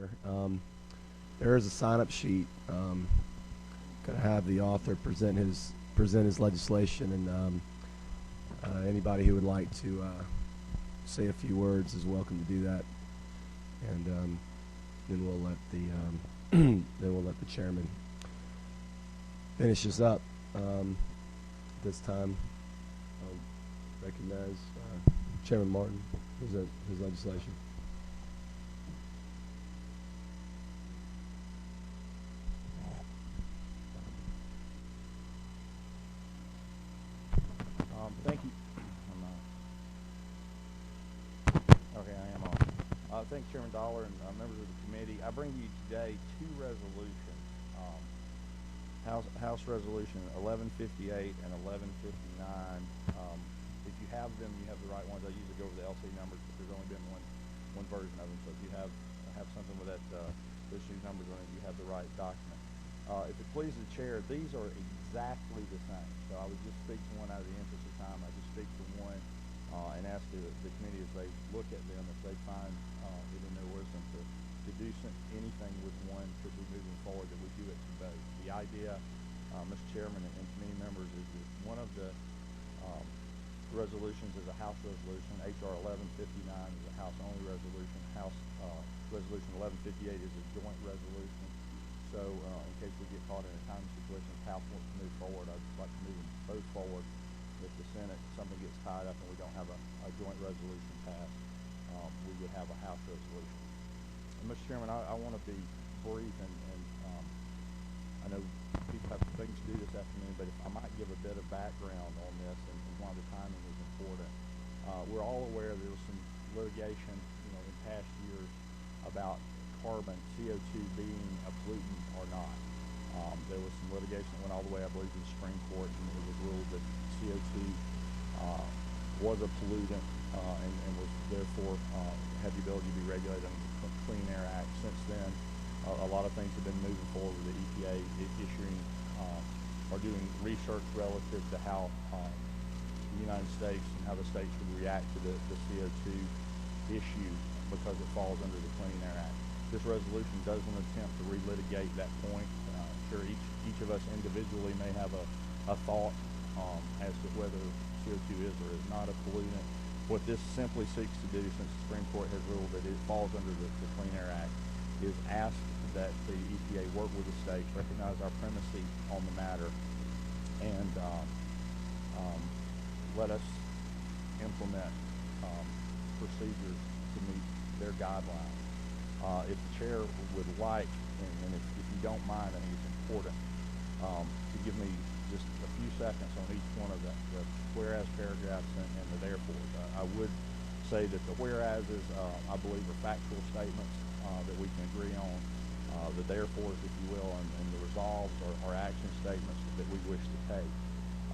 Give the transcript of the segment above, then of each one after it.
here. There is a sign-up sheet. Going to have the author present his legislation, and anybody who would like to say a few words is welcome to do that. And then we'll let the chairman finish this up. This time, I'll recognize Chairman Martin to present his legislation. Thank you. Okay, I am on. Thank you, Chairman Dollar and members of the committee. I bring you today two resolutions. House Resolution 1158 and 1159. If you have them, you have the right ones. I usually go over the LC numbers, but there's only been one version of them. So if you have something with that those two numbers on it, you have the right document. If it pleases the chair, these are exactly the same. So I would just speak to one out of the interest of time. I just speak to one and ask the committee as they look at them, if they find within their wisdom to do anything with one to be moving forward, that we do it to both. The idea, Mr. Chairman and committee members, is that one of the resolutions is a House resolution. H.R. 1159 is a House-only resolution. House Resolution 1158 is a joint resolution. So in case we get caught in a time situation, if House wants to move forward, I'd like to move them both forward. If the Senate, something gets tied up and we don't have a joint resolution passed, we would have a House resolution. And Mr. Chairman, I want to be brief, and I know people have things to do this afternoon, but if I might give a bit of background on this and why the timing is important. We're all aware there was some litigation, in past years about carbon, CO2 being a pollutant or not. There was some litigation that went all the way, I believe, to the Supreme Court, and it was ruled that CO2 was a pollutant and was therefore had the ability to be regulated under the Clean Air Act. Since then, a lot of things have been moving forward with the EPA issuing or doing research relative to how the United States and how the states would react to the CO2 issue because it falls under the Clean Air Act. This resolution doesn't attempt to relitigate that point. Sure, each of us individually may have a thought as to whether CO2 is or is not a pollutant. What this simply seeks to do, since the Supreme Court has ruled that it falls under the Clean Air Act, is ask that the EPA work with the states, recognize our primacy on the matter, and let us implement procedures to meet their guidelines. If the chair would like, and if you don't mind, I think it's important to give me just a few seconds on each one of the whereas paragraphs and the therefores. I would say that the whereases, I believe, are factual statements that we can agree on. The therefores, if you will, and the resolves are action statements that we wish to take.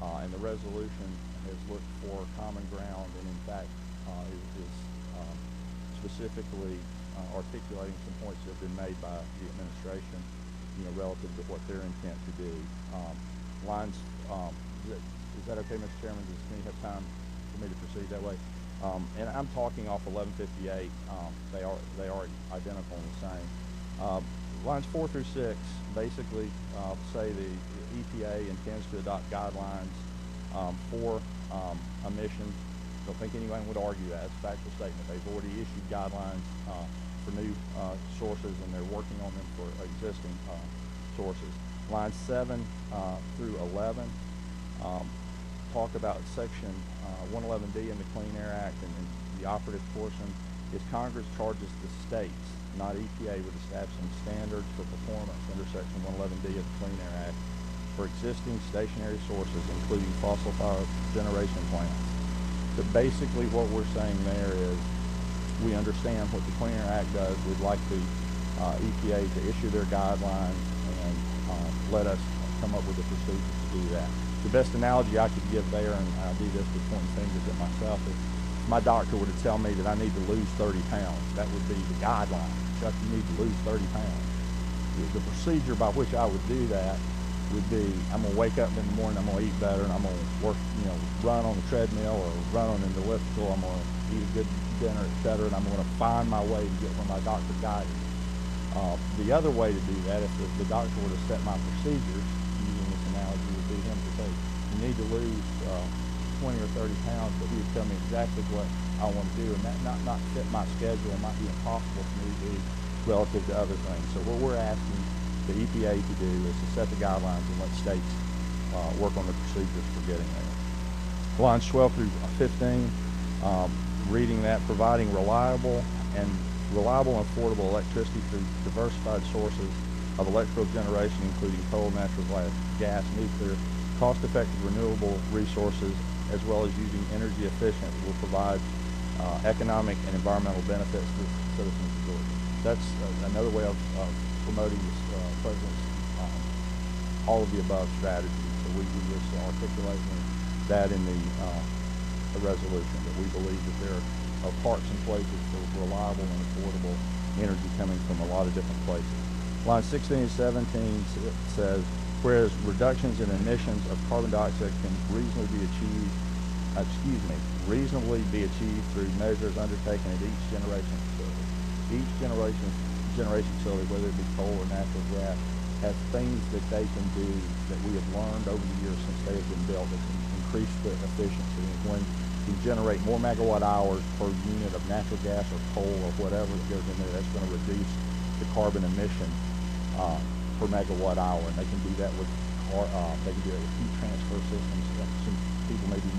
And the resolution has looked for common ground, and in fact is specifically articulating some points that have been made by the administration, relative to what their intent to do. Lines, is that okay, Mr. Chairman? Does the committee have time for me to proceed that way? And I'm talking off 1158. They are identical and the same. Lines 4 through 6 basically say the EPA intends to adopt guidelines for emissions. Don't think anyone would argue that. It's a factual statement. They've already issued guidelines for new sources, and they're working on them for existing sources. Lines 7 through 11 talk about Section 111D in the Clean Air Act, and the operative portion is Congress charges the states, not EPA, with establishing standards for performance under Section 111D of the Clean Air Act for existing stationary sources, including fossil power generation plants. So basically what we're saying there is we understand what the Clean Air Act does. We'd like the EPA to issue their guidelines and let us come up with the procedures to do that. The best analogy I could give there, and I do this with pointing fingers at myself, is if my doctor were to tell me that I need to lose 30 pounds, that would be the guideline. Chuck, you need to lose 30 pounds. The procedure by which I would do that would be, I'm going to wake up in the morning, I'm going to eat better, and I'm going to work, run on the treadmill or run on an elliptical. I'm going to eat a good dinner, etc., and I'm going to find my way to get where my doctor guided me. The other way to do that, if the doctor were to set my procedures, using this analogy, would be him to say, you need to lose 20 or 30 pounds, but he would tell me exactly what I want to do, and that not fit my schedule and might be impossible for me to do relative to other things. So what we're asking the EPA to do is to set the guidelines and let states work on the procedures for getting there. Lines 12 through 15, reading that, providing reliable and affordable electricity through diversified sources of electrical generation, including coal, natural gas, nuclear, cost-effective renewable resources, as well as using energy efficient, will provide economic and environmental benefits to citizens of Georgia. That's another way of promoting this president's all of the above strategy. So we wish to articulate that in the resolution, that we believe that there are parks and places for reliable and affordable energy coming from a lot of different places. Line 16 and 17 says, whereas reductions in emissions of carbon dioxide can reasonably be achieved through measures undertaken at each generation facility. Each generation facility, whether it be coal or natural gas, has things that they can do that we have learned over the years since they have been built that can increase the efficiency. And when you generate more megawatt hours per unit of natural gas or coal or whatever that goes in there, that's going to reduce the carbon emission per megawatt hour. And they can do that with heat transfer systems. Some people may be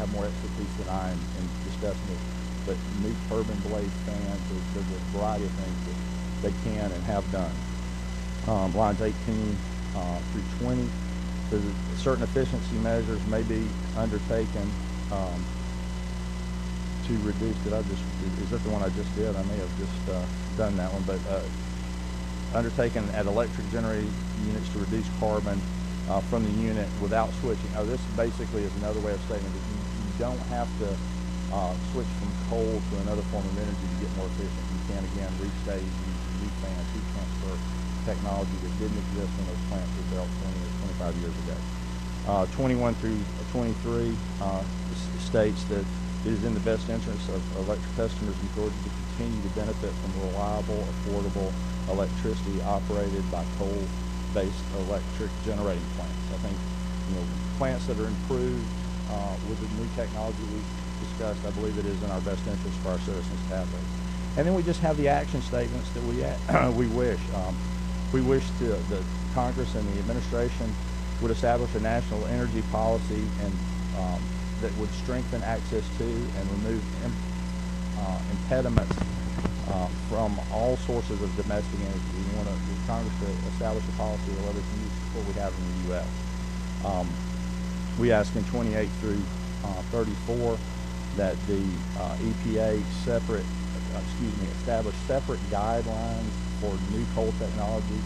have more expertise than I am in discussing it, but new turbine blade fans, there's a variety of things that they can and have done. Lines 18 through 20, so certain efficiency measures may be undertaken to reduce. Is that the one I just did? I may have just done that one, but undertaken at electric generating units to reduce carbon from the unit without switching. Oh, this basically is another way of stating that you don't have to switch from coal to another form of energy to get more efficient. You can, again, restage using new fans, heat transfer technology that didn't exist when those plants were built 20 or 25 years ago. 21 through 23 states that it is in the best interest of electric customers in Georgia to continue to benefit from reliable, affordable electricity operated by coal-based electric generating plants. I think, plants that are improved with the new technology we've discussed, I believe it is in our best interest for our citizens to have those. And then we just have the action statements that we wish. We wish the Congress and the administration would establish a national energy policy and that would strengthen access to and remove impediments from all sources of domestic energy. We want Congress to establish a policy that let us use what we have in the U.S. We ask in 28 through 34 that the EPA establish separate guidelines for new coal technology,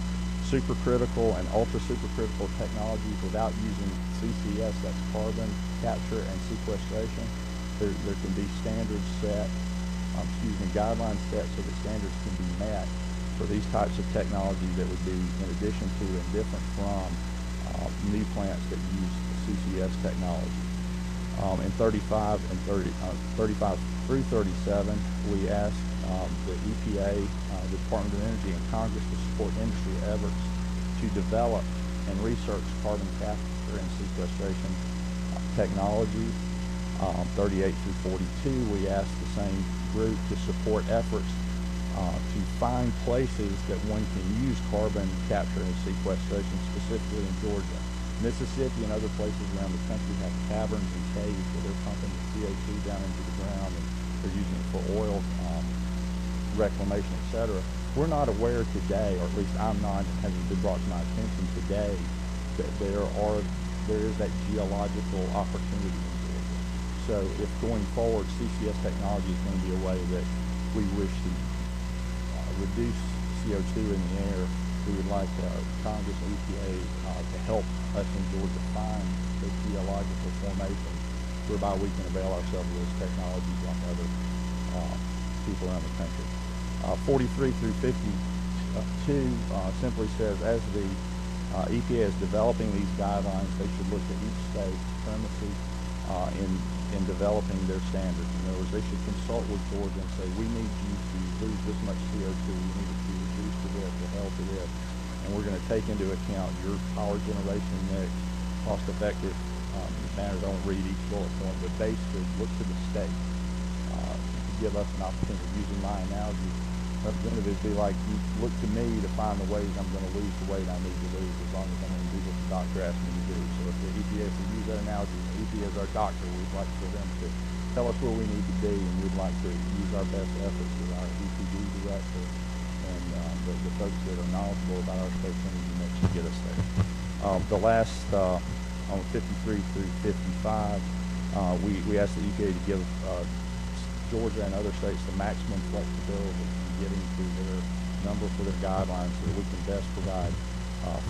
supercritical and ultra-supercritical technologies without using CCS, that's carbon capture and sequestration. There can be standards set, guidelines set so that standards can be met for these types of technology that would be in addition to and different from new plants that use CCS technology. In 35 through 37, we ask the EPA, the Department of Energy, and Congress to support industry efforts to develop and research carbon capture and sequestration technologies. 38 through 42, we ask the same group to support efforts to find places that one can use carbon capture and sequestration, specifically in Georgia. Mississippi and other places around the country have caverns and caves where they're pumping the CO2 down into the ground and they're using it for oil reclamation, etc. We're not aware today, or at least I'm not, and hasn't been brought to my attention today, that there is that geological opportunity in Georgia. So if going forward CCS technology is going to be a way that we wish to reduce CO2 in the air, we would like Congress and EPA to help us in Georgia find those geological formations whereby we can avail ourselves of those technologies like other people around the country. 43 through 52 simply says, as the EPA is developing these guidelines, they should look at each state's supremacy in in developing their standards. In other words, they should consult with Georgia and say, we need you to lose this much CO2, we need it to reduce to this, to hell to this, and we're going to take into account your power generation mix, cost-effective standards. I won't read each bullet point, but basically look to the state to give us an opportunity. Using my analogy, representative, it'd be like you look to me to find the ways I'm going to lose the weight I need to lose as long as I'm going to do what the doctor asked me to do. So if the EPA, if we use that analogy, the EPA is our doctor, we'd like for them to tell us where we need to be, and we'd like to use our best efforts with our EPD director and the folks that are knowledgeable about our state's energy mix to get us there. The last, on 53 through 55, we asked the EPA to give Georgia and other states the maximum flexibility in getting to their number for their guidelines so that we can best provide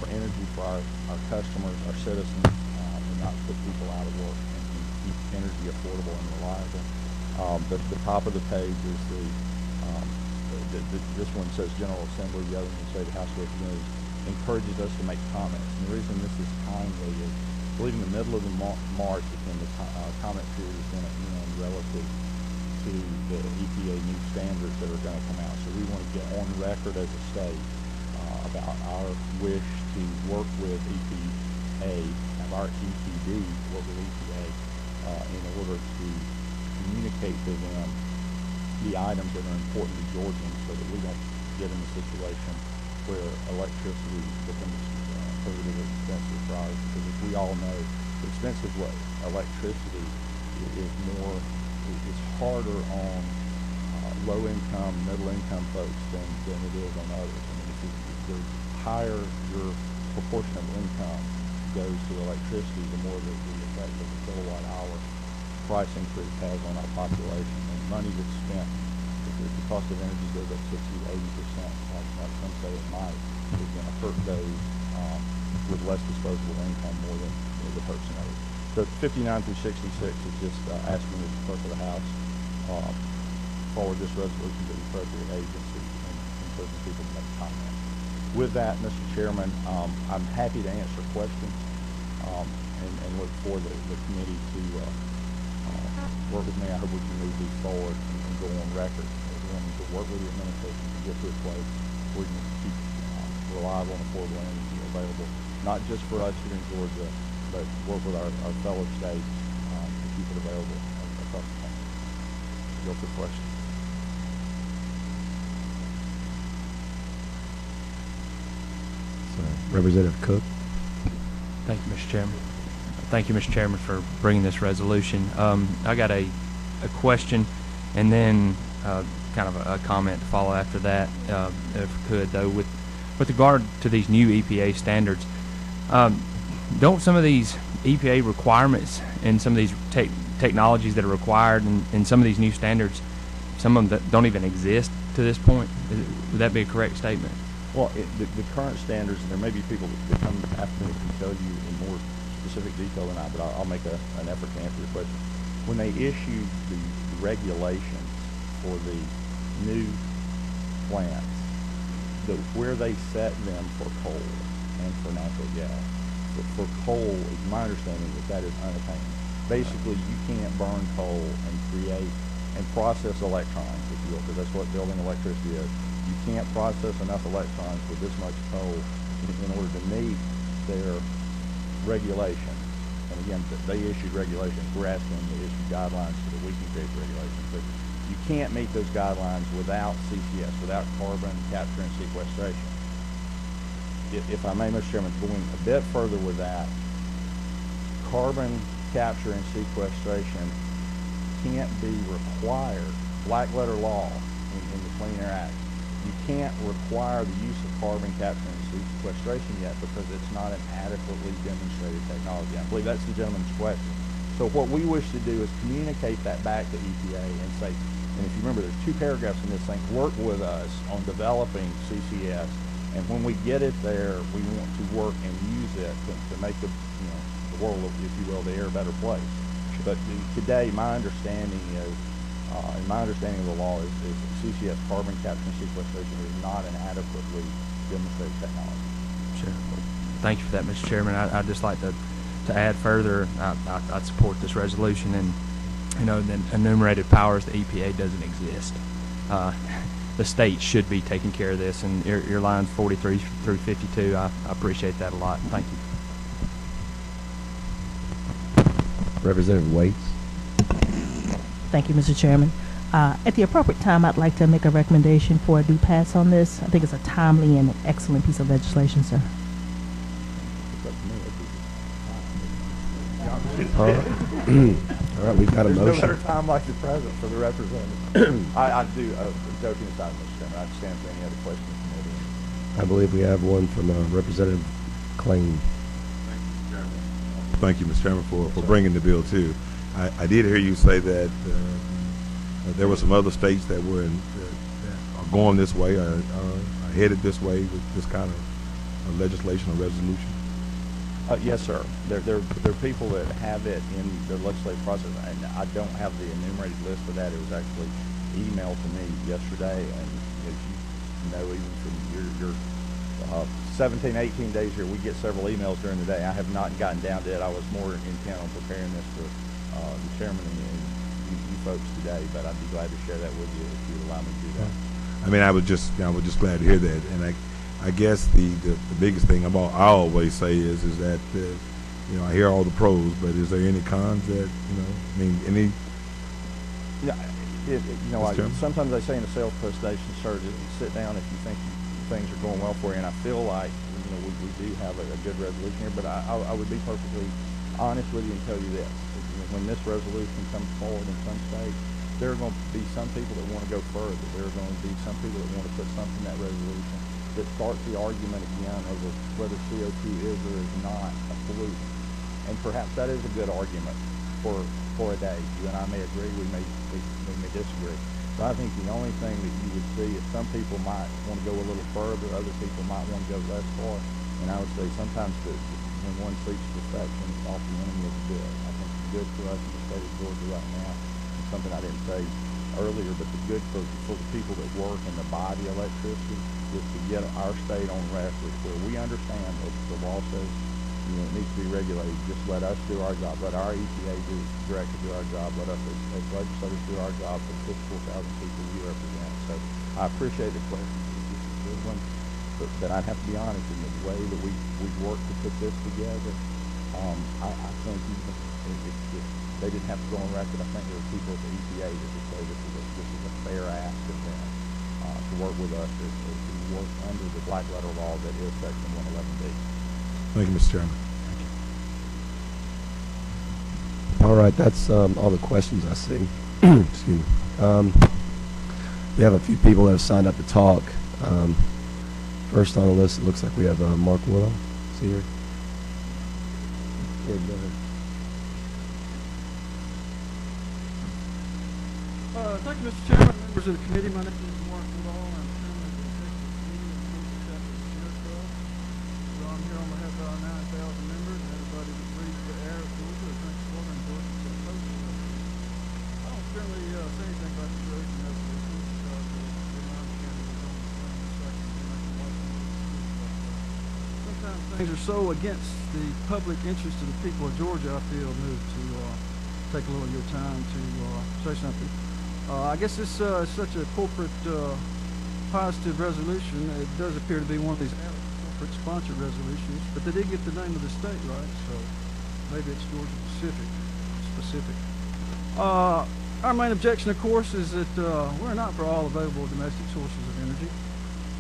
for energy for our customers, our citizens, and not put people out of work, and keep energy affordable and reliable. The top of the page is this one says General Assembly, the other one say the House of Representatives encourages us to make comments. And the reason this is timely is, I believe in the middle of the March is when the comment period is going to end relative to the EPA new standards that are going to come out. So we want to get on record as a state about our wish to work with EPA, have our EPD work with EPA in order to communicate to them the items that are important to Georgians so that we don't get in a situation where electricity becomes prohibitively expensive for ours. Because as we all know, the expensive electricity is harder on low-income, middle-income folks than it is on others. I mean, the higher your proportion of income goes to electricity, the more the effect of the kilowatt-hour price increase has on our population. And money that's spent, if the cost of energy goes up 60 to 80%, like some say it might, is going to hurt those with less disposable income more than the person others. So 59 through 66 is just asking the clerk of the House forward this resolution to the appropriate agency and encouraging people to make comments. With that, Mr. Chairman, I'm happy to answer questions and look for the committee to work with me. I hope we can move these forward and go on record. We want to work with the administration to get to a place where we can keep reliable and affordable energy available, not just for us here in Georgia, but work with our fellow states to keep it available across the country. Go for questions. So, Representative Cook. Thank you, Mr. Chairman. Thank you, Mr. Chairman, for bringing this resolution. I got a question and then kind of a comment to follow after that, if I could, though. With regard to these new EPA standards, don't some of these EPA requirements and some of these technologies that are required in some of these new standards, some of them that don't even exist to this point? Would that be a correct statement? Well, the current standards, and there may be people that come after me and tell you in more specific detail than I, but I'll make an effort to answer your question. When they issued the regulations for the new plants, where they set them for coal and for natural gas, for coal, it's my understanding that is unattainable. Basically, you can't burn coal and create and process electrons, if you will, because that's what building electricity is. You can't process enough electrons with this much coal in order to meet their regulations. And again, they issued regulations. We're asking them to issue guidelines so that we can create regulations. But you can't meet those guidelines without CCS, without carbon capture and sequestration. If I may, Mr. Chairman, going a bit further with that, carbon capture and sequestration can't be required, black letter law in the Clean Air Act. You can't require the use of carbon capture and sequestration yet because it's not an adequately demonstrated technology. I believe that's the gentleman's question. So what we wish to do is communicate that back to EPA and say, and if you remember, there's 2 paragraphs in this thing, work with us on developing CCS, and when we get it there, we want to work and use it to make the world, if you will, the air a better place. But today, my understanding is, and my understanding of the law is CCS, carbon capture and sequestration, is not an adequately demonstrated technology. Sure. Thank you for that, Mr. Chairman. I'd just like to add further, I'd support this resolution, and the enumerated powers, the EPA doesn't exist. The state should be taking care of this, and your lines 43 through 52, I appreciate that a lot. Thank you. Representative Waits. Thank you, Mr. Chairman. At the appropriate time, I'd like to make a recommendation for a do pass on this. I think it's a timely and excellent piece of legislation, sir. All right, we've got a There's no motion. better time like the present for the representative. I do, joking aside, Mr. Chairman, I stand for any other questions from the audience. I believe we have one from Representative Klain. Thank you, Mr. Chairman, for bringing the bill too. I did hear you say that there were some other states that were that are going this way, are headed this way with this kind of legislation or resolution. Yes, sir. There are people that have it in their legislative process, and I don't have the enumerated list of that. It was actually emailed to me yesterday, and as you know, even from your 17, 18 days here, we get several emails during the day. I have not gotten down to it. I was more intent on preparing this for the chairman and you folks today, but I'd be glad to share that with you if you would allow me to do that. I mean, I was just glad to hear that, and I guess the biggest thing about I always say is that I hear all the pros, but is there any cons that any? Yeah, sometimes they say in a sales presentation, sir, just sit down if you think things are going well for you, and I feel like we do have a good resolution here, but I would be perfectly honest with you and tell you this: when this resolution comes forward in some states, there are going to be some people that want to go further. There are going to be some people that want to put something in that resolution that starts the argument again over whether CO2 is or is not a pollutant. And perhaps that is a good argument for a day. You and I may agree, we may disagree. But I think the only thing that you would see is some people might want to go a little further, other people might want to go less far. And I would say sometimes when one seeks perfection, it's often the enemy of the good. I think the good for us in the state of Georgia right now is something I didn't say earlier, but the good for the people that work in the body electricity is to get our state on record where we understand that the law says it needs to be regulated. Just let us do our job. Let our EPA director do our job. Let us as legislators do our job for the 54,000 people we represent. So I appreciate the question. This is a good one. But I'd have to be honest, in the way that we've worked to put this together, I think even if they didn't have to go on record, I think there are people at the EPA that would say this is a fair ask of them to work with us to work under the black letter law that is Section 111B. Thank you, Mr. Chairman. All right, that's all the questions I see. Excuse me. We have a few people that have signed up to talk. First on the list, it looks like we have Mark Willow. Is he here? Yeah, go ahead. Thank you, Mr. Chairman, members of the committee. My name is Mark Woodall. I'm chairman of the executive committee of the Chapter of the Sierra Club. So I'm here on behalf of our 9,000 members and everybody that breathes the air of Georgia, or drinks water in Georgia, to oppose this resolution. I don't generally say anything about this resolution because my understanding is on the second and I can like sometimes things are so against the public interest of the people of Georgia, I feel moved to take a little of your time to say something. I guess this is such a corporate positive resolution. It does appear to be one of these corporate sponsored resolutions, but they did get the name of the state right, so maybe it's Georgia specific. Our main objection, of course, is that we're not for all available domestic sources of energy.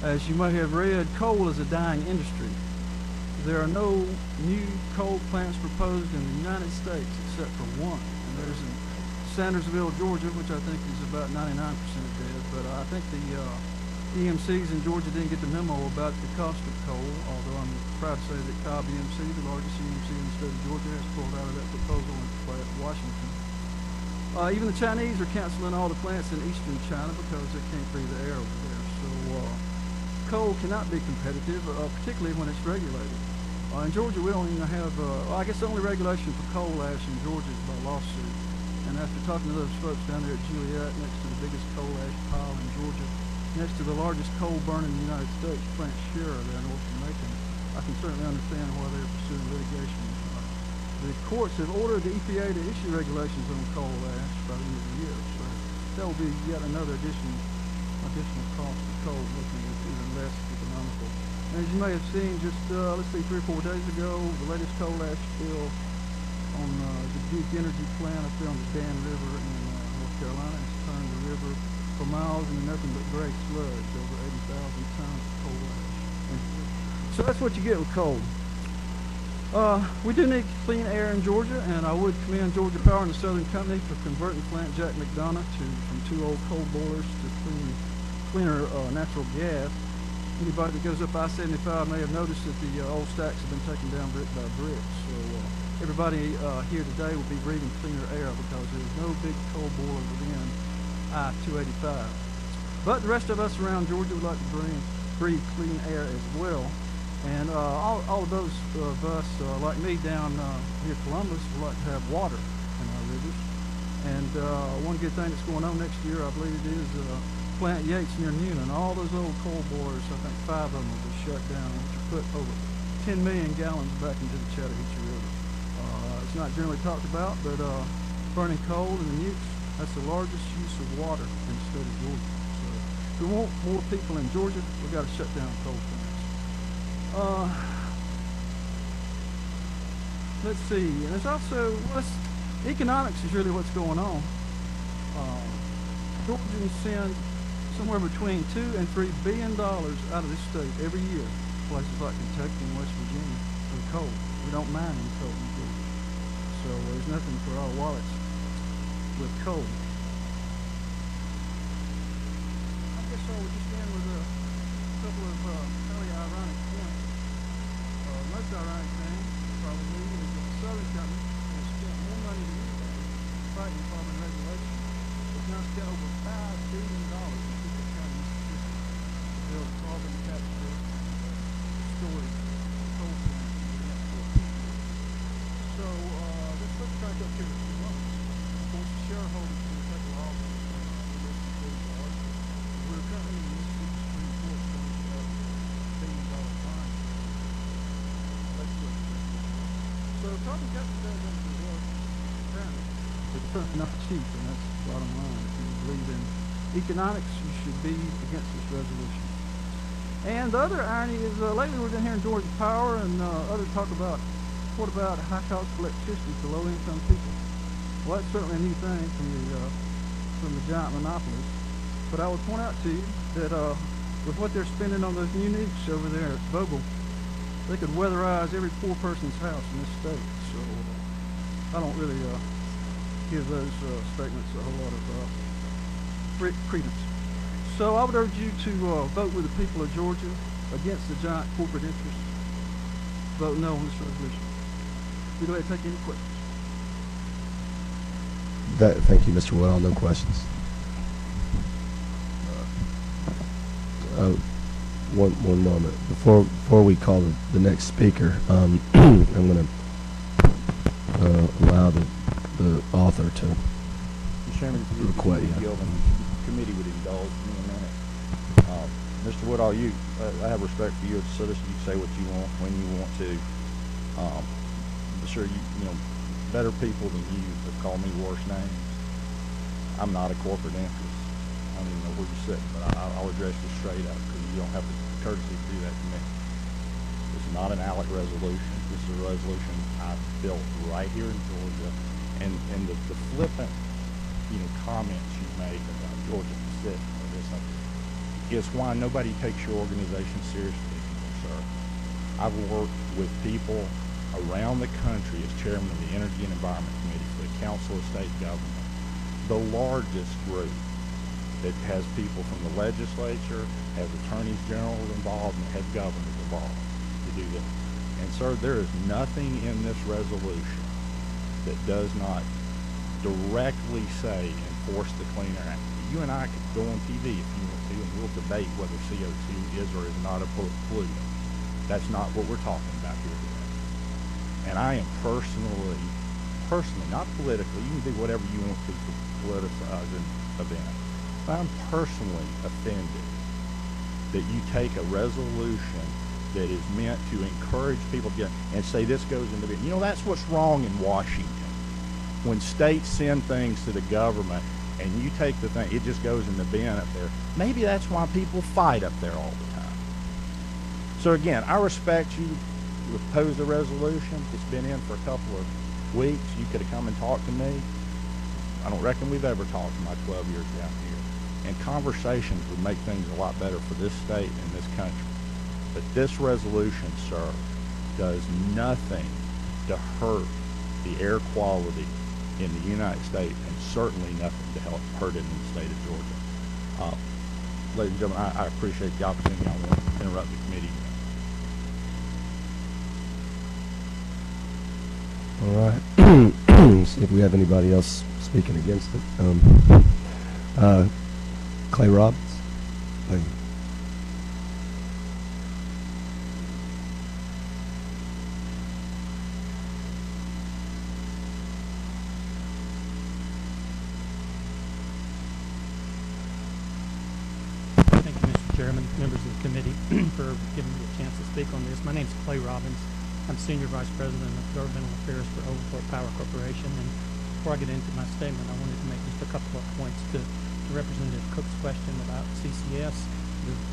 As you may have read, coal is a dying industry. There are no new coal plants proposed in the United States except for one, and there's in Sandersville, Georgia, which I think is about 99% dead. But I think the EMCs in Georgia didn't get the memo about the cost of coal, although I'm proud to say that Cobb EMC, the largest EMC in the state of Georgia, has pulled out of that proposal in Washington. Even the Chinese are canceling all the plants in eastern China because they can't breathe the air over there. So coal cannot be competitive, particularly when it's regulated. In Georgia, we don't even have, I guess the only regulation for coal ash in Georgia is by lawsuit. And after talking to those folks down there at Juliet, next to the biggest coal ash pile in Georgia, next to the largest coal burn in the United States, Plant Shira there in North Macon, I can certainly understand why they're pursuing litigation The courts have ordered the EPA to issue regulations on coal ash by the end of the year, so that will be yet another additional cost of coal, making it even less economical. And as you may have seen, just let's see, 3 or 4 days ago, the latest coal ash spill on the Duke Energy plant up there on the Dan River in North Carolina has turned the river for miles into nothing but gray sludge, over 80,000 tons of coal ash. So that's what you get with coal. We do need clean air in Georgia, and I would commend Georgia Power and the Southern Company for converting plant Jack McDonough from 2 old coal boilers to cleaner natural gas. Anybody that goes up I-75 may have noticed that the old stacks have been taken down brick by brick. So everybody here today will be breathing cleaner air because there's no big coal boiler within I-285. But the rest of us around Georgia would like to breathe clean air as well. And all of those of us like me down here in Columbus would like to have water in our rivers. And one good thing that's going on next year, I believe it is, Plant Yates near Newnan. All those old coal boilers, I think 5 of them will be shut down, which will put over 10 million gallons back into the Chattahoochee River. It's not generally talked about, but burning coal in the nukes, that's the largest use of water in the state of Georgia. So if we want more people in Georgia, we've got to shut down coal plants. Let's see, and there's also, economics is really what's going on. Georgians send somewhere between $2 and $3 billion out of this state every year to places like Kentucky and West Virginia for coal. We don't mine any coal in Georgia. So there's nothing for our wallets with coal. I guess I would just end with a couple of fairly ironic points. Most ironic thing, probably, is that the Southern Company has spent more money than anybody fighting carbon regulation. It's now spent over $5 billion in people county to build carbon capture storage coal plants in the next 14 years. So let's back up here a few moments. Of course, the shareholders can take a loss in this regard. We're currently in the Supreme Court going to $1 billion fine. So carbon capture does actually work, apparently. It's certainly not cheap, and that's the bottom line. If you believe in economics, you should be against this resolution. And the other irony is lately we've been hearing Georgia Power and others talk about, what about high cost of electricity for low income people? Well, that's certainly a new thing from the giant monopolies. But I would point out to you that with what they're spending on those new nukes over there at Vogel, they could weatherize every poor person's house in this state. So I don't really give those statements a whole lot of credence. So I would urge you to vote with the people of Georgia against the giant corporate interests. Vote no on this resolution. We'd like to take any questions. Thank you, Mr. Woodall. No questions. One moment before we call the next speaker. I'm going to allow the author to Mr. Chairman, if you request. would yield and the committee would indulge me a minute. Mr. Woodall, I have respect for you as a citizen. You say what you want when you want to. I'm sure you know better people than you have called me worse names. I'm not a corporate interest. I don't even know where you're sitting, but I'll address you straight up because you don't have the courtesy to do that to me. This is not an ALEC resolution. This is a resolution I built right here in Georgia, and the flippant comments you make about Georgia Pacific or this is why nobody takes your organization seriously anymore, sir. I've worked with people around the country as chairman of the Energy and Environment Committee for the Council of State Government, the largest group that has people from the legislature, has attorneys general involved, and has governors involved to do this. And sir, there is nothing in this resolution that does not directly say enforce the Clean Air Act. You and I could go on TV if you want to, and we'll debate whether CO2 is or is not a pollutant. That's not what we're talking about here today. And I am personally, not politically, you can do whatever you want to politicize an event, but I'm personally offended that you take a resolution that is meant to encourage people to get, and say this goes into the, you know, that's what's wrong in Washington. When states send things to the government and you take the thing, it just goes in the bin up there. Maybe that's why people fight up there all the time. So again, I respect you oppose the resolution. It's been in for a couple of weeks. You could have come and talked to me. I don't reckon we've ever talked in my 12 years down here. And conversations would make things a lot better for this state and this country. But this resolution, sir, does nothing to hurt the air quality in the United States, and certainly nothing to help hurt it in the state of Georgia. Ladies and gentlemen, I appreciate the opportunity. I won't interrupt the committee. All right. See if we have anybody else speaking against it. Clay Robbins. Clay. Thank you, Mr. Chairman, members of the committee, for giving me a chance to speak on this. My name is Clay Robbins. I'm Senior Vice President of Governmental Affairs for Oglethorpe Power Corporation. And before I get into my statement, I wanted to make just a couple of points to Representative Cook's question about CCS.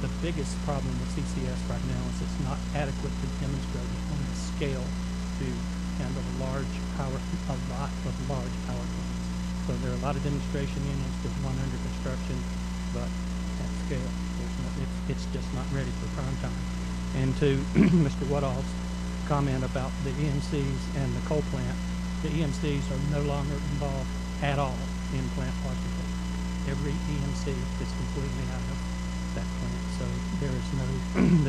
The biggest problem with CCS right now is it's not adequately demonstrated on the scale to handle a lot of large power plants. So there are a lot of demonstration units with one under construction, but at scale, it's just not ready for prime time. And to Mr. Woodall's comment about the EMCs and the coal plant, the EMCs are no longer involved at all in plant Washington. Every EMC is completely out of that plant, so there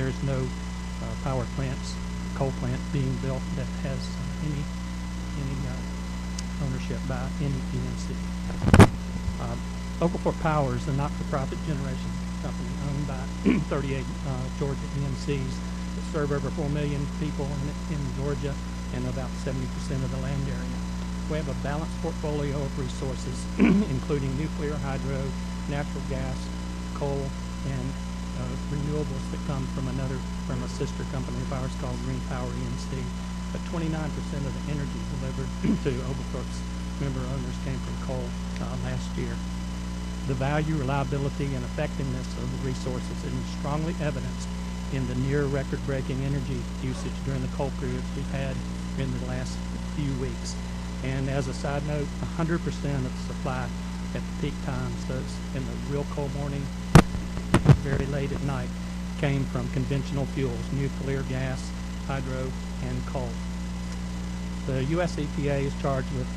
is no power plants, coal plant being built that has any ownership by any EMC. Oglethorpe Power is a not-for-profit generation company owned by 38 Georgia EMCs that serve over 4 million people in Georgia and about 70% of the land area. We have a balanced portfolio of resources, including nuclear, hydro, natural gas, coal, and renewables that come from a sister company of ours called Green Power EMC. But 29% of the energy delivered to Oglethorpe's member owners came from coal last year. The value, reliability, and effectiveness of the resources is strongly evidenced in the near record-breaking energy usage during the cold periods we've had in the last few weeks. And as a side note, 100% of the supply at the peak times, those in the real cold morning, very late at night, came from conventional fuels, nuclear, gas, hydro, and coal. The U.S. EPA is charged with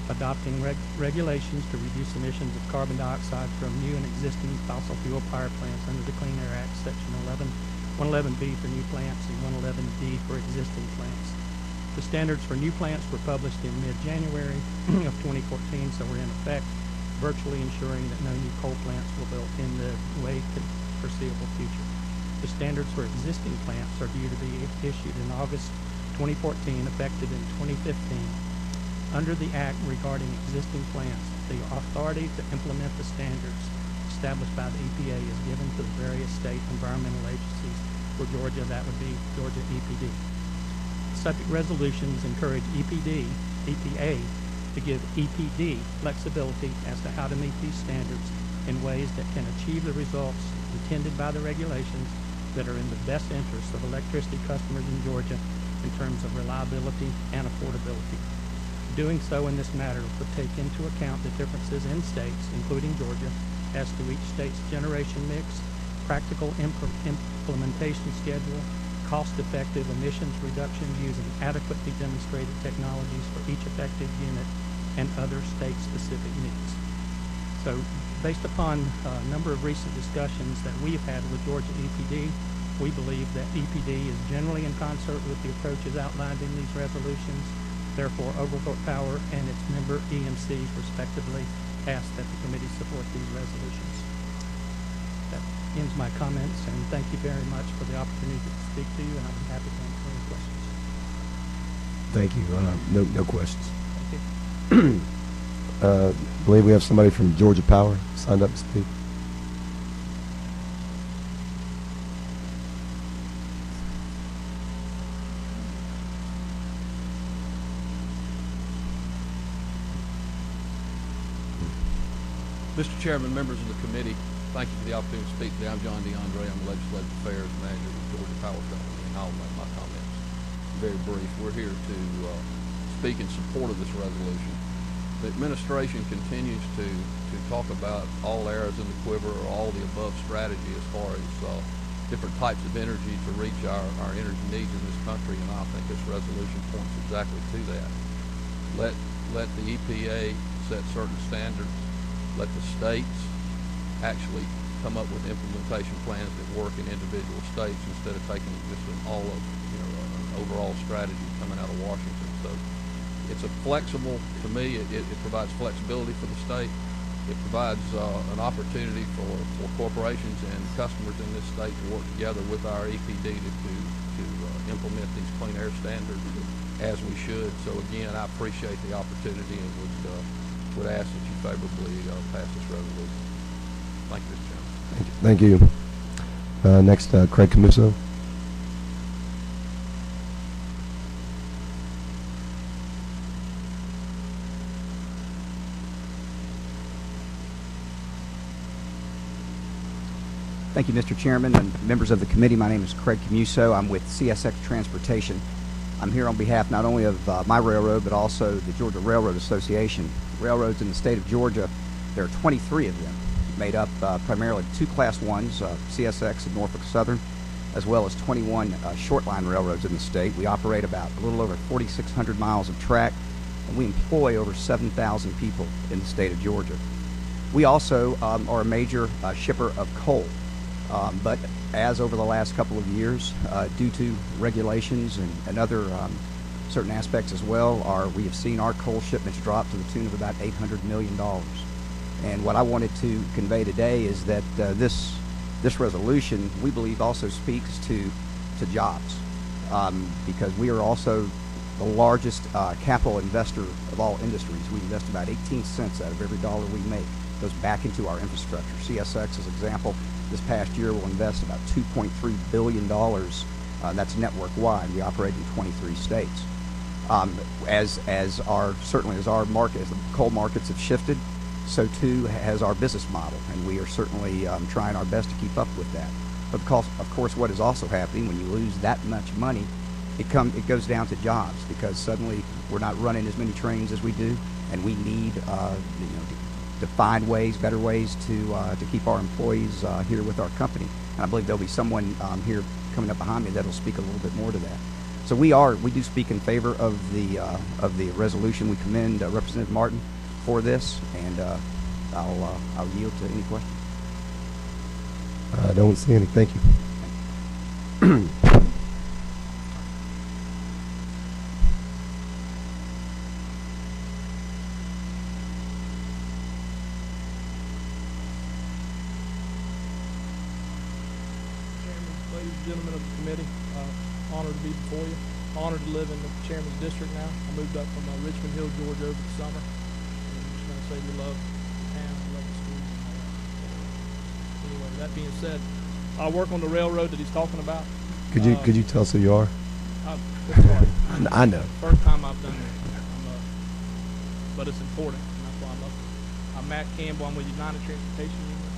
adopting regulations to reduce emissions of carbon dioxide from new and existing fossil fuel power plants under the Clean Air Act, Section 111B for new plants and 111D for existing plants. The standards for new plants were published in mid-January of 2014, so we're in effect virtually ensuring that no new coal plants will be built in the foreseeable future. The standards for existing plants are due to be issued in August 2014, effective in 2015. Under the Act regarding existing plants, the authority to implement the standards established by the EPA is given to the various state environmental agencies. For Georgia, that would be Georgia EPD. Subject resolutions encourage EPA to give EPD flexibility as to how to meet these standards in ways that can achieve the results intended by the regulations that are in the best interest of electricity customers in Georgia in terms of reliability and affordability. Doing so in this matter would take into account the differences in states, including Georgia, as to each state's generation mix, practical implementation schedule, cost-effective emissions reduction using adequately demonstrated technologies for each effective unit, and other state-specific needs. So, based upon a number of recent discussions that we've had with Georgia EPD, we believe that EPD is generally in concert with the approaches outlined in these resolutions. Therefore, Oglethorpe Power and its member EMCs, respectively, ask that the committee support these resolutions. That ends my comments, and thank you very much for the opportunity to speak to you, and I'll be happy to answer any questions. Thank you. No questions. Thank you. I believe we have somebody from Georgia Power signed up to speak. Mr. Chairman, members of the committee, thank you for the opportunity to speak today. I'm John DeAndre. I'm the Legislative Affairs Manager with Georgia Power Company, and I'll make my comments very brief. We're here to speak in support of this resolution. The administration continues to talk about all arrows in the quiver or all the above strategy as far as different types of energy to reach our energy needs in this country, and I think this resolution points exactly to that. Let the EPA set certain standards. Let the states actually come up with implementation plans that work in individual states instead of taking just an an overall strategy coming out of Washington. So it's a flexible, to me, it provides flexibility for the state. It provides an opportunity for corporations and customers in this state to work together with our EPD to implement these clean air standards as we should. So again, I appreciate the opportunity and would ask that you favorably pass this resolution. Thank you, Mr. Chairman. Thank you. Next, Craig Camuso. Thank you, Mr. Chairman and members of the committee. My name is Craig Camuso. I'm with CSX Transportation. I'm here on behalf not only of my railroad, but also the Georgia Railroad Association. Railroads in the state of Georgia, there are 23 of them, made up primarily two Class 1s, CSX and Norfolk Southern, as well as 21 short line railroads in the state. We operate about a little over 4,600 miles of track, and we employ over 7,000 people in the state of Georgia. We also are a major shipper of coal. But as over the last couple of years, due to regulations and other certain aspects as well, we have seen our coal shipments drop to the tune of about $800 million. And what I wanted to convey today is that this resolution, we believe, also speaks to jobs, because we are also the largest capital investor of all industries. We invest about 18 cents out of every dollar we make goes back into our infrastructure. CSX, as an example, this past year will invest about $2.3 billion. That's network-wide. We operate in 23 states. As our market, as the coal markets have shifted, so too has our business model, and we are certainly trying our best to keep up with that. But of course, what is also happening when you lose that much money, it goes down to jobs, because suddenly we're not running as many trains as we do, and we need to find better ways to keep our employees here with our company. And I believe there'll be someone here coming up behind me that'll speak a little bit more to that. So we do speak in favor of the resolution. We commend Representative Martin for this, and I'll yield to any questions. I don't see any. Thank you. Ladies and gentlemen of the committee, honored to be before you. Honored to live in the chairman's district now. I moved up from Richmond Hill, Georgia over the summer. And I'm just going to say we love the town, we love the schools and all that. Anyway, that being said, I work on the railroad that he's talking about. Could you tell us who you are? I know. First time I've done this. But it's important, and that's why I love it. I'm Matt Campbell. I'm with United Transportation Union.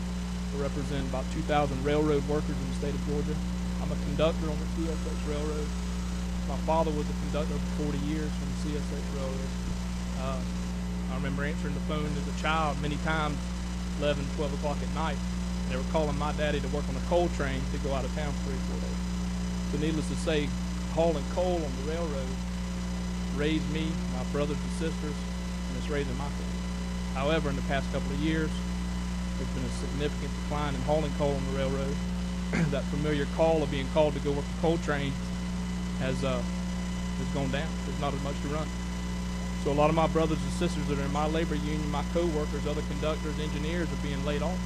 I represent about 2,000 railroad workers in the state of Georgia. I'm a conductor on the CSX Railroad. My father was a conductor for 40 years on the CSX Railroad. I remember answering the phone as a child many times, 11, 12 o'clock at night. They were calling my daddy to work on a coal train to go out of town for 3 or 4 days. So needless to say, hauling coal on the railroad raised me, my brothers and sisters, and it's raising my family. However, in the past couple of years, there's been a significant decline in hauling coal on the railroad. That familiar call of being called to go work the coal train has gone down. There's not as much to run. So a lot of my brothers and sisters that are in my labor union, my co-workers, other conductors, engineers are being laid off.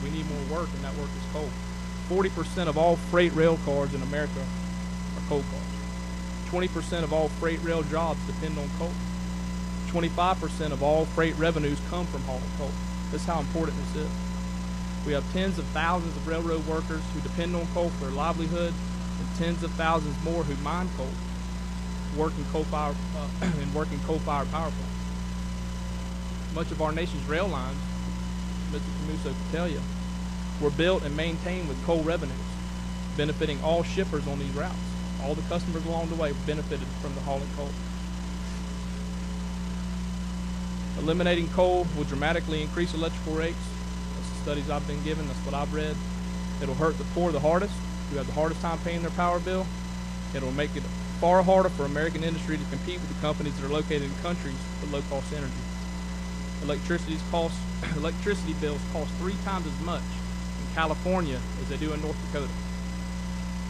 We need more work, and that work is coal. 40% of all freight rail cars in America are coal cars. 20% of all freight rail jobs depend on coal. 25% of all freight revenues come from hauling coal. This is how important this is. We have tens of thousands of railroad workers who depend on coal for their livelihood, and tens of thousands more who mine coal, working coal-fired power plants. Much of our nation's rail lines Mr. Camuso could tell you, were built and maintained with coal revenues, benefiting all shippers on these routes. All the customers along the way benefited from the hauling coal. Eliminating coal will dramatically increase electrical rates. That's the studies I've been given. That's what I've read. It'll hurt the poor the hardest, who have the hardest time paying their power bill. It'll make it far harder for American industry to compete with the companies that are located in countries with low-cost energy. Electricity bills cost 3 times as much in California as they do in North Dakota.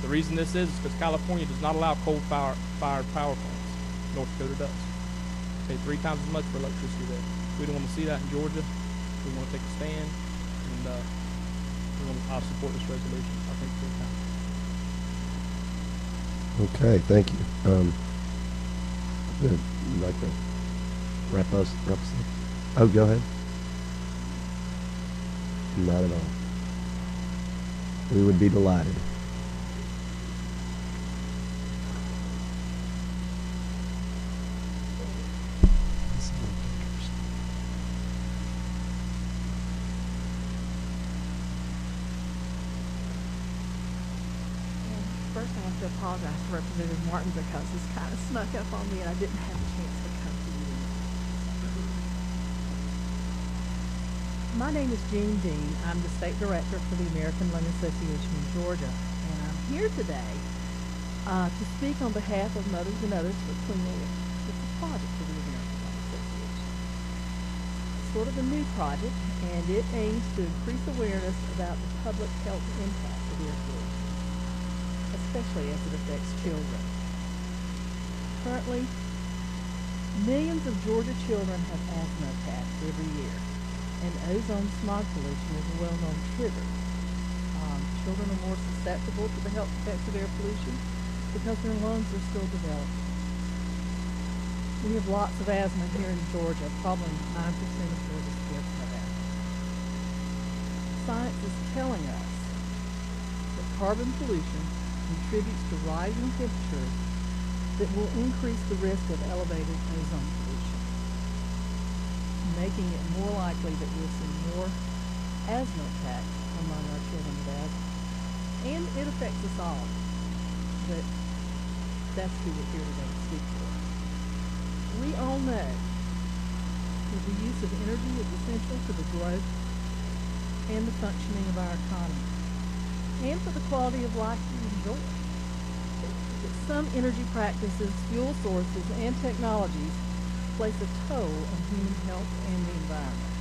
The reason this is because California does not allow coal-fired power plants. North Dakota does. Pay 3 times as much for electricity there. We don't want to see that in Georgia. We want to take a stand, and I'll support this resolution. I think it's good time. Okay, thank you. Would you like to wrap us up? Oh, go ahead. Not at all. We would be delighted. First, I have to apologize to Representative Martin because this kind of snuck up on me and I didn't have a chance to come to you. My name is Jean Dean. I'm the State Director for the American Lung Association in Georgia, and I'm here today to speak on behalf of Mothers and Others for Clean Air. It's a project for the American Lung Association. It's sort of a new project, and it aims to increase awareness about the public health impact of air pollution, especially as it affects children. Currently, millions of Georgia children have asthma attacks every year, and ozone smog pollution is a well-known trigger. Children are more susceptible to the health effects of air pollution because their lungs are still developing. We have lots of asthma here in Georgia. Probably 9% of Georgia's kids have asthma. Science is telling us that carbon pollution contributes to rising temperatures that will increase the risk of elevated ozone pollution, making it more likely that we'll see more asthma attacks among our children with asthma. And it affects us all, but that's who we're here today to speak for. We all know that the use of energy is essential to the growth and the functioning of our economy, and for the quality of life we enjoy. But some energy practices, fuel sources, and technologies place a toll on human health and the environment.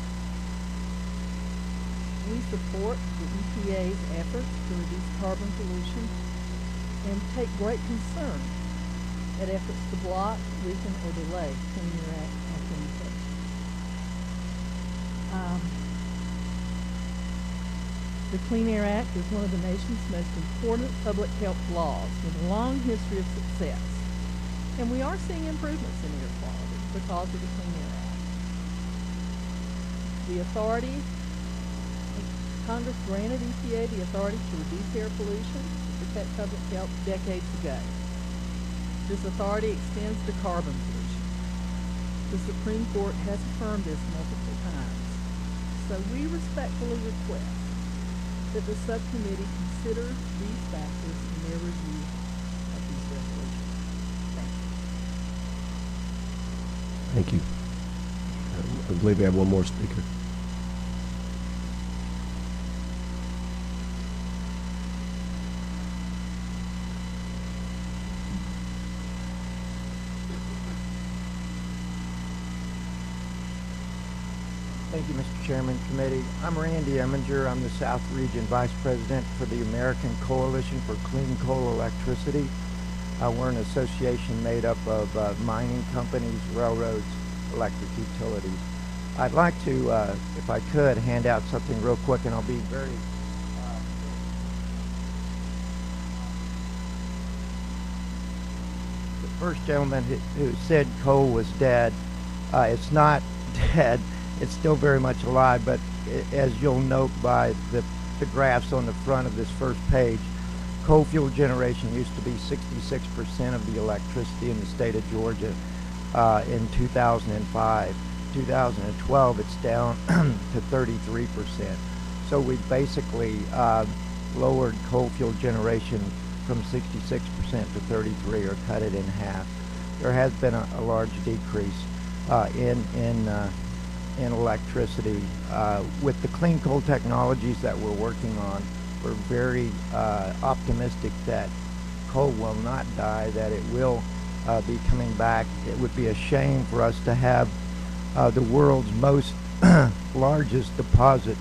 We support the EPA's efforts to reduce carbon pollution and take great concern at efforts to block, weaken, or delay Clean Air Act implementation. The Clean Air Act is one of the nation's most important public health laws with a long history of success. And we are seeing improvements in air quality because of the Clean Air Act. The authority, Congress granted EPA the authority to reduce air pollution to protect public health decades ago. This authority extends to carbon pollution. The Supreme Court has affirmed this multiple times. So we respectfully request that the subcommittee consider these factors in their review of these resolutions. Thank you. Thank you. I believe we have one more speaker. Thank you, Mr. Chairman, Committee. I'm Randy Eminger. I'm the South Region Vice President for the American Coalition for Clean Coal Electricity. We're an association made up of mining companies, railroads, electric utilities. I'd like to, if I could, hand out something real quick, and I'll be very the first gentleman who said coal was dead, it's not dead. It's still very much alive, but as you'll note by the graphs on the front of this first page, coal fuel generation used to be 66% of the electricity in the state of Georgia in 2005. 2012, it's down to 33%. So we've basically lowered coal fuel generation from 66% to 33, or cut it in half. There has been a large decrease in electricity. With the clean coal technologies that we're working on, we're very optimistic that coal will not die, that it will be coming back. It would be a shame for us to have the world's most largest deposits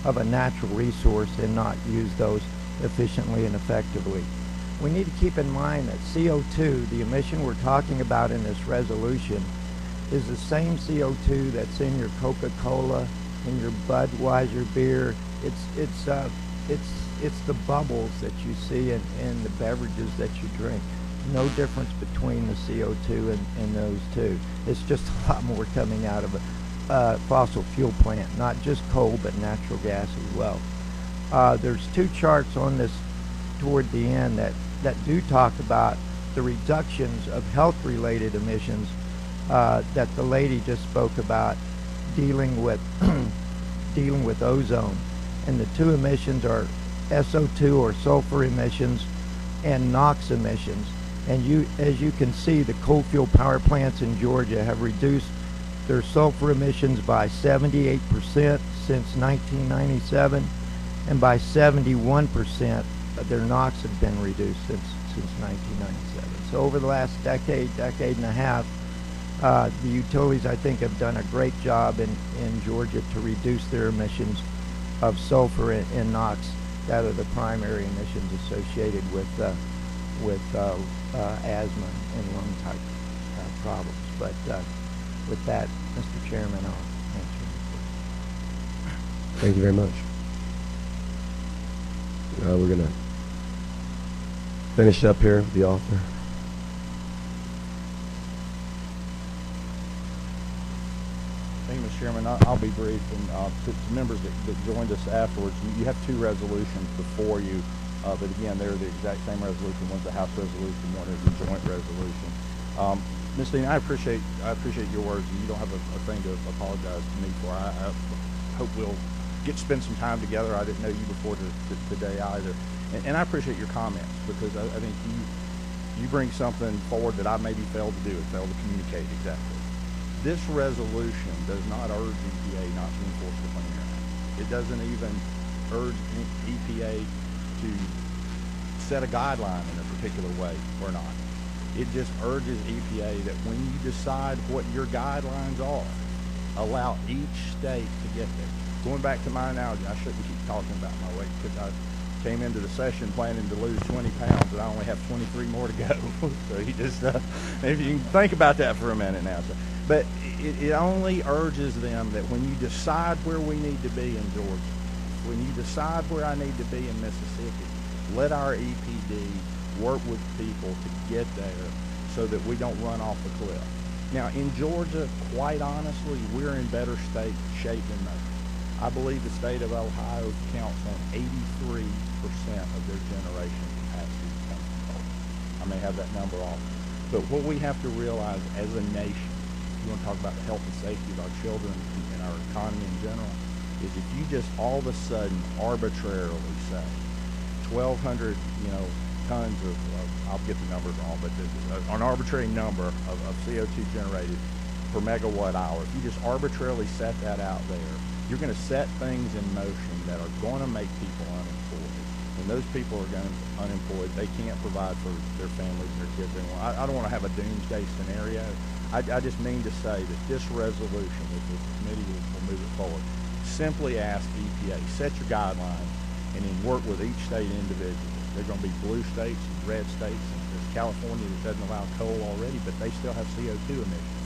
of a natural resource and not use those efficiently and effectively. We need to keep in mind that CO2, the emission we're talking about in this resolution, is the same CO2 that's in your Coca-Cola, in your Budweiser beer. It's the bubbles that you see in the beverages that you drink. No difference between the CO2 and those two. It's just a lot more coming out of a fossil fuel plant, not just coal, but natural gas as well. There's two charts on this toward the end that do talk about the reductions of health-related emissions that the lady just spoke about, dealing with dealing with ozone. And the two emissions are SO2, or sulfur emissions, and NOx emissions. And as you can see, the coal fuel power plants in Georgia have reduced their sulfur emissions by 78% since 1997, and by 71% their NOx have been reduced since 1997. So over the last decade and a half, the utilities, I think, have done a great job in Georgia to reduce their emissions of sulfur and NOx, that are the primary emissions associated with asthma and lung type problems. But with that, Mr. Chairman, I'll answer any questions. Thank you very much. We're going to finish up here with the author. Thank you, Mr. Chairman. I'll be brief. And to members that joined us afterwards, you have two resolutions before you. But again, they're the exact same resolution. One's a House resolution, one is a joint resolution. Ms. Dean, I appreciate your words, and you don't have a thing to apologize to me for. I hope we'll get to spend some time together. I didn't know you before today either. And I appreciate your comments, because I think you bring something forward that I maybe failed to do and failed to communicate exactly. This resolution does not urge EPA not to enforce the Clean Air Act. It doesn't even urge EPA to set a guideline in a particular way or not. It just urges EPA that when you decide what your guidelines are, allow each state to get there. Going back to my analogy, I shouldn't keep talking about my weight, because I came into the session planning to lose 20 pounds, and I only have 23 more to go. So you just, if you can think about that for a minute now. So, but it only urges them that when you decide where we need to be in Georgia, when you decide where I need to be in Mississippi, let our EPD work with people to get there so that we don't run off the cliff. Now, in Georgia, quite honestly, we're in better shape than most. I believe the state of Ohio counts on 83% of their generation capacity to come from coal. I may have that number off. But what we have to realize as a nation, if you want to talk about the health and safety of our children and our economy in general, is if you just all of a sudden arbitrarily say 1,200, tons of, I'll get the numbers wrong, but an arbitrary number of CO2 generated per megawatt hour, if you just arbitrarily set that out there, you're going to set things in motion that are going to make people unemployed. When those people are unemployed, they can't provide for their families and their kids anymore. I don't want to have a doomsday scenario. I just mean to say that this resolution, if the committee will move it forward, simply ask EPA, set your guidelines, and then work with each state individually. There are going to be blue states and red states, and there's California that doesn't allow coal already, but they still have CO2 emissions.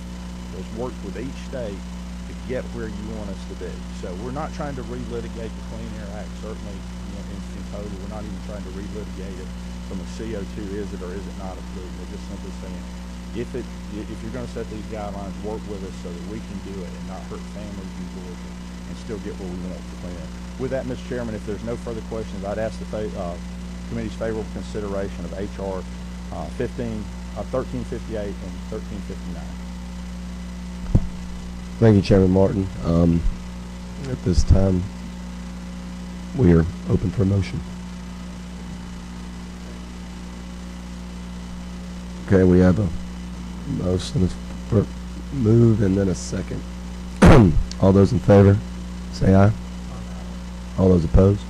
So it's worked with each state to get where you want us to be. So we're not trying to relitigate the Clean Air Act, certainly in total. We're not even trying to relitigate it from a CO2 is it or is it not a pollutant. We're just simply saying, if you're going to set these guidelines, work with us so that we can do it and not hurt families in Georgia and still get what we want for Clean Air. With that, Mr. Chairman, if there's no further questions, I'd ask the committee's favorable consideration of H.R. 1358 and 1359. Thank you, Chairman Martin. At this time, we are open for a motion. Okay, we have a motion for move and then a second. All those in favor, say aye. All those opposed?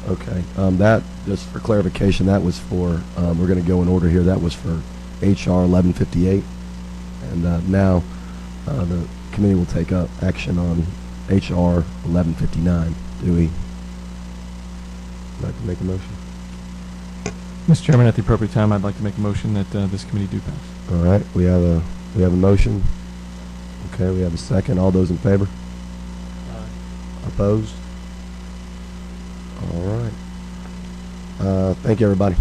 Okay. That, just for clarification, that was for, we're going to go in order here. That was for HR 1158. And now the committee will take up action on HR 1159. Dewey, like to make a motion? Mr. Chairman, at the appropriate time, I'd like to make a motion that this committee do pass. All right. We have a motion. Okay. We have a second. All those in favor? Opposed? All right. Thank you, everybody.